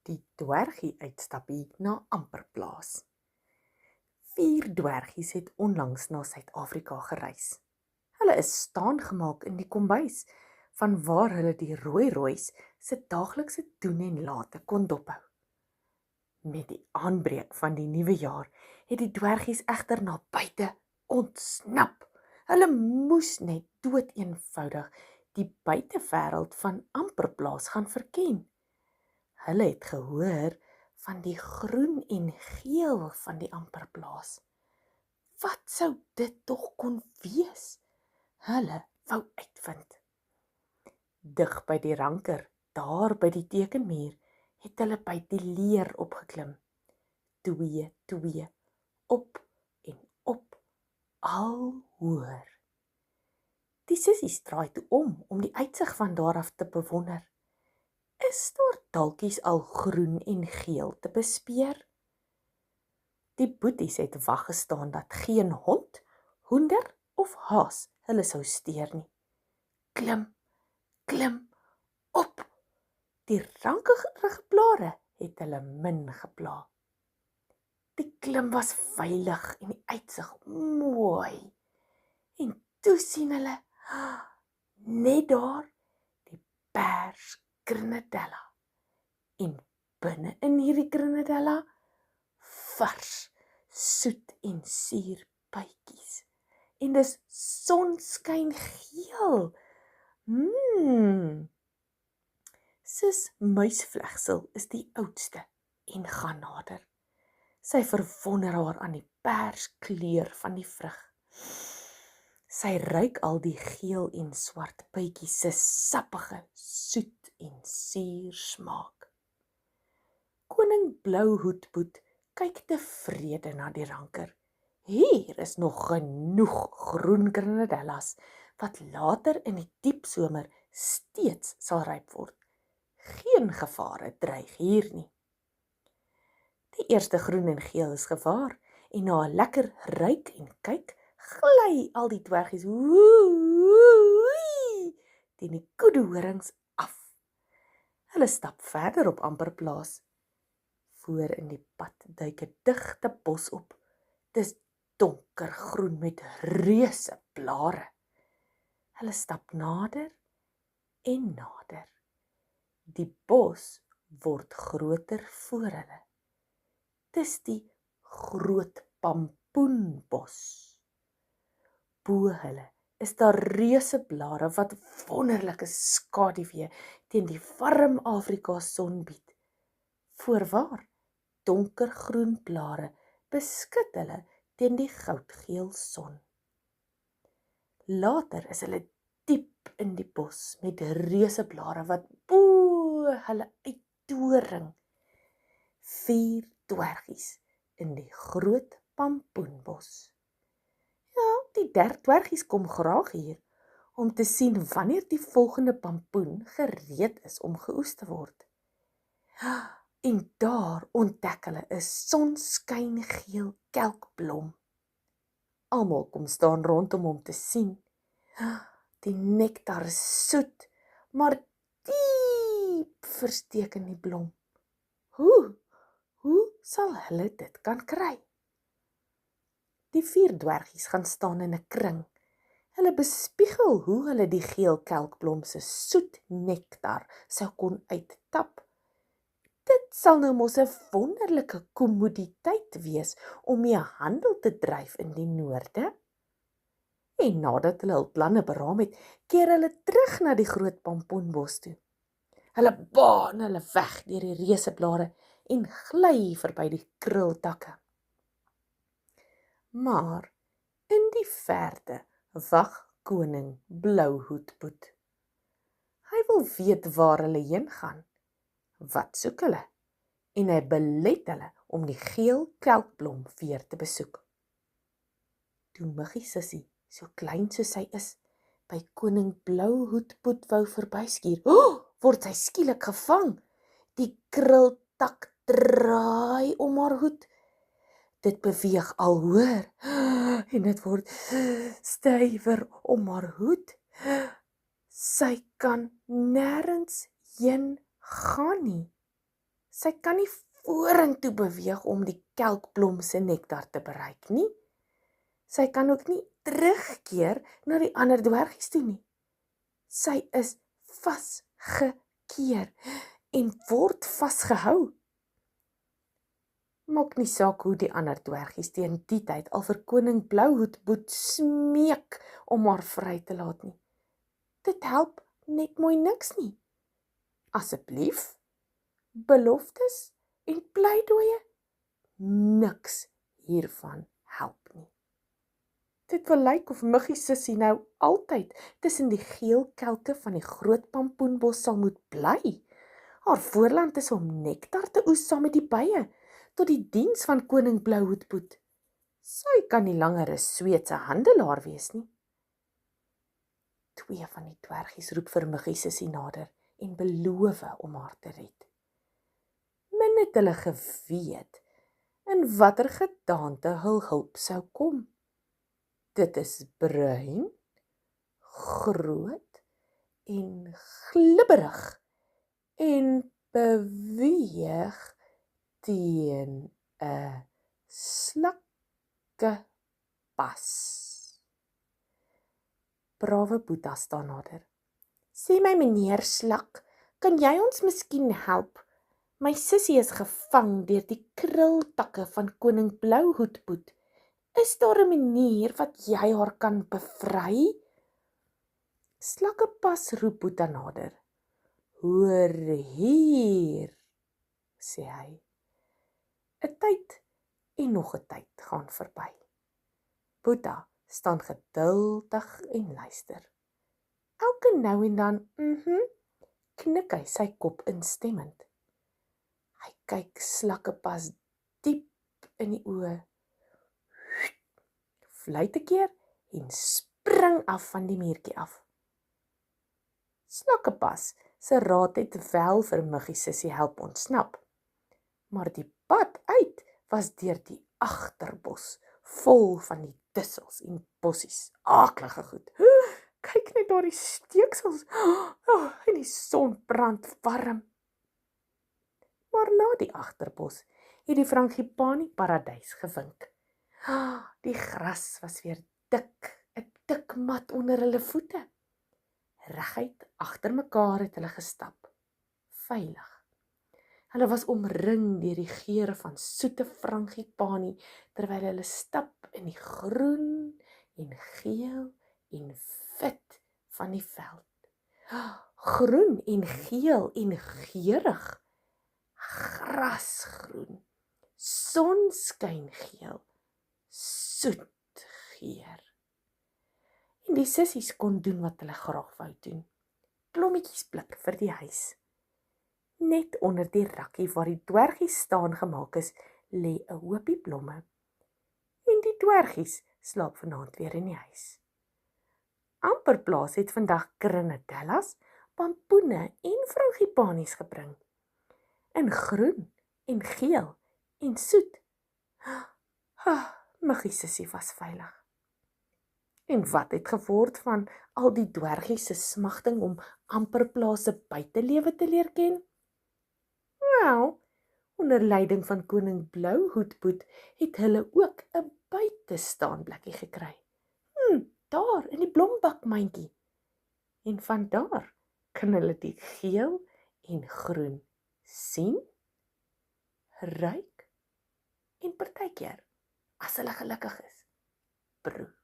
Die dwergie uitstappie na Amperplaas. 4 dwergies het onlangs na Suid-Afrika gereis. Hulle is staangemaak in die kombuis, vanwaar hulle die rooi-roois se daaglikse doen en late kon dophou. Met die aanbreek van die nuwe jaar het die dwergies egter na buite ontsnap. Hulle moes net doeteenvoudig die buitewêreld van Amperplaas gaan verken. Hulle het gehoor van die groen en geel van die Amperplaas. Wat sou dit tog kon wees? Hulle wou uitvind. Dig by die ranker, daar by die tekenmuur, het hulle by die leer opgeklim. 2, 2, op en op, al hoër. Die sissies draai toe om die uitsig van daar af te bewonder. Is daar dalkies al groen en geel te bespeer? Die boeties het wag gestaan dat geen hond, hoender of haas hulle sou steur nie. Klim, klim, op. Die rankerige blare het hulle min gepla. Die klim was veilig en die uitsig mooi. En toe sien hulle, net daar, die pers grenadella. En binne in hierdie grenadella, vars, soet en suur bytjies. En dis sonskyn geel. Sis Muisvlegsel is die oudste en gaan nader. Sy verwonder haar aan die perskleur van die vrug. Sy ruik al die geel en swart bytjies se sappige, soet en suur smaak. Koning Blouhoedboet kyk tevrede na die ranker. Hier is nog genoeg groen grenadellas, wat later in die diep somer steeds sal ryp word. Geen gevare dreig hier nie. Die eerste groen en geel is gevaar, en na 'n lekker ruik en kyk, gly al die dwergies teen die koedohorings af. Hulle stap verder op Amperplaas. Voor in die pad duik 'n digte bos op. Dis donkergroen met reuse blare. Hulle stap nader en nader. Die bos word groter voor hulle. Dis die groot pampoenbos. Bo hulle is daar reuse blare wat wonderlike skaduwee teen die warm Afrika son bied. Voorwaar, donkergroen blare beskud hulle teen die goudgeel son. Later is hulle diep in die bos met reuse blare wat bo hulle uitdoring. 4 dwergies in die groot pampoenbos. Ja, die dwergies kom graag hier, om te sien wanneer die volgende pampoen gereed is om geoes te word. En daar ontdek hulle 'n sonskyn-geel kelkblom. Almal kom staan rondom om te sien. Die nektar is soet, maar diep versteek in die blom. Hoe sal hulle dit kan kry? Die 4 dwergies gaan staan in 'n kring. Hulle bespiegel hoe hulle die geel kelkblom se soet nektar sou kon uittap. Dit sal nou mos 'n wonderlike kommoditeit wees om mee handel te dryf in die noorde. En nadat hulle hul planne beraam het, keer hulle terug na die groot pampoenbos toe. Hulle baan hulle weg deur die reuseblare en gly verby die krultakke. Maar in die verte wag koning Blouhoedboet. Hy wil weet waar hulle heen gaan. Wat soek hulle? En hy belet hulle om die geel kelkblom weer te besoek. Toe Muggie Sissie, so klein soos sy is, by koning Blouhoedboet wou verbyskuur, word sy skielik gevang. Die krultak draai om haar hoed. Dit beweeg al hoër en dit word stywer om haar hoed. Sy kan nêrens heen gaan nie. Sy kan nie vorentoe beweeg om die kelkblom se nektar te bereik nie. Sy kan ook nie terugkeer na die ander dwergies toe nie. Sy is vasgekeer en word vasgehou. Maak nie saak hoe die ander dwergies teen die tyd al vir koning Blouhoed smeek om haar vry te laat nie. Dit help net mooi niks nie. Asseblief, beloftes en pleidooie, niks hiervan help nie. Dit wil lyk of Muggie Sussie nou altyd tussen die geel kelke van die groot pampoenbos sal moet bly. Haar voorland is om nektar te oes saam met die bye, tot die diens van koning Blouhoed. Sy kan nie langer 'n Sweedse handelaar wees nie. 2 van die dwergies roep vir Muggie Sussie nader en beloof om haar te red. Min het hulle geweet in watter gedaante hul hulp sou kom. Dit is bruin, groot en glibberig en beweeg teen 'n slakkepas. Brawe Boeta staan nader. Sê my meneer Slak, kan jy ons miskien help? My sussie is gevang deur die krultakke van koning Blouhoed. Is daar 'n manier wat jy haar kan bevry? Slakkepas roep Boeta nader. Hoor hier, sê hy. 'n Tyd en nog 'n tyd gaan verby. Boeta staan geduldig en luister. Elke nou en dan, knik hy sy kop instemmend. Hy kyk Slakkepas diep in die oë, fluit 'n keer en spring af van die muurtjie af. Slakkepas se raad het wel vir Muggie Sussie help ontsnap, maar die pad uit was deur die agterbos, vol van die dussels en bossies, aaklige goed. Kyk net daar die steeksels, en die son brand warm. Maar na die agterbos het die Frangipani paradys gewink. Die gras was weer dik, 'n dik mat onder hulle voete. Reguit agter mekaar het hulle gestap, veilig. Hulle was omring deur die geur van soete Frangipani, terwyl hulle stap in die groen en geel en wit van die veld. Groen en geel en geurig. Grasgroen, sonskyn geel, soet geur. En die sissies kon doen wat hulle graag wou doen. Blommetjies pluk vir die huis. Net onder die rakkie waar die dwergies staan gemaak is, lê 'n hoopie blomme. En die dwergies slaap vanaand weer in die huis. Amperplaas het vandag grenatellas, pampoene en frangipanies gebring. In groen en geel en soet. Muggie Sussie was veilig. En wat het geword van al die dwergies se smagting om Amperplaas se buitelewe te leer ken? Wel, onder leiding van koning Blouhoed het hulle ook 'n buitestaanplekkie gekry. Daar in die blombakmandjie. En van daar kan hulle die geel en groen sien, ruik en partykeer, as hulle gelukkig is, proe.